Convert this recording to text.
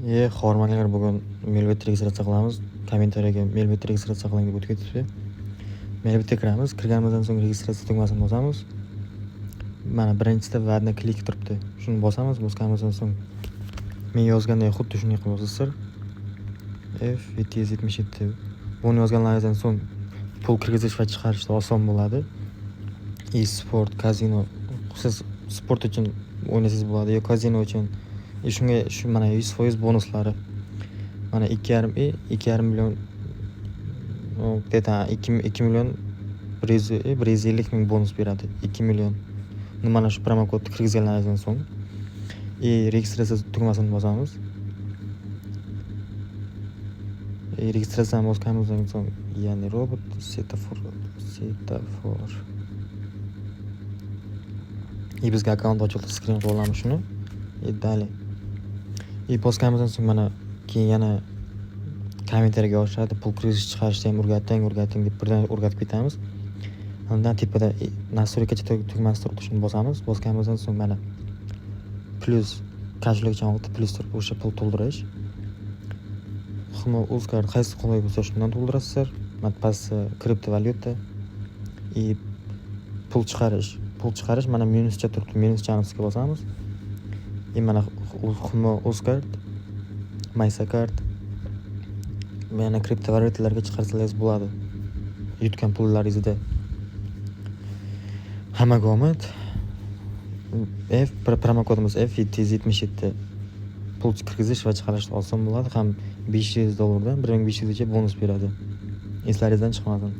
Hormonlar bugun Melbet registratsiya qilamiz. Kommentariyaga Melbet registratsiya qiling deb o'tib ketibdi. Melbetga kiramiz. Kirganimizdan so'ng registratsiya tugmasini bosamiz. Mana birinchisida vadni klik turibdi. Shuni bosamiz. Bosganimizdan so'ng men yozganday xuddi shunday qilib yozasizlar. F777. Buni yozganlaringizdan so'ng pul kirgizish va chiqarishda oson bo'ladi. E-sport, kazino, siz sport uchun o'ynasangiz bo'ladi yo kazino uchun. Shunga mana 100% bonuslari. Mana 2,5 million 2 million 150 ming bonus beradi. 2 million. Mana shu promokodni kirgizganlaringizdan so'ng registratsiya tugmasini bosamiz. Registratsiyani bosganimizdan so'ng ya'ni robot setafor. Bizga akkaunt ochildi, skrin qilib olamiz shuni. Dalay. Bosganimizdan so'ng mana keyin yana kommentariyaga yozishadi. Pul kirish chiqarishni ham o'rgating deb birdan o'rgatib ketamiz. Undan tepada nastroykacha tugmasi turibdi, shuni bosamiz. Bosganimizdan so'ng mana plus karshlik chanqog'ida plus turib o'sha pul to'ldirish. Xmo Uzcard qaysi qulay bo'lsa shundan to'ldirasizlar. Pastda kriptovalyuta pul chiqarish mana minuscha turibdi. Minuschani bosamiz. Mana Xmo Uzcard, Mastercard mana kriptovalyutalarga chiqarsangiz bo'ladi. Yutgan pullaringizda. Hammaga omad. Promokodimiz F777. Pul kirgizish va chiqarish oson bo'ladi. Ham $500 dan $1500 gacha bonus beradi. Eslaringizdan chiqmasin.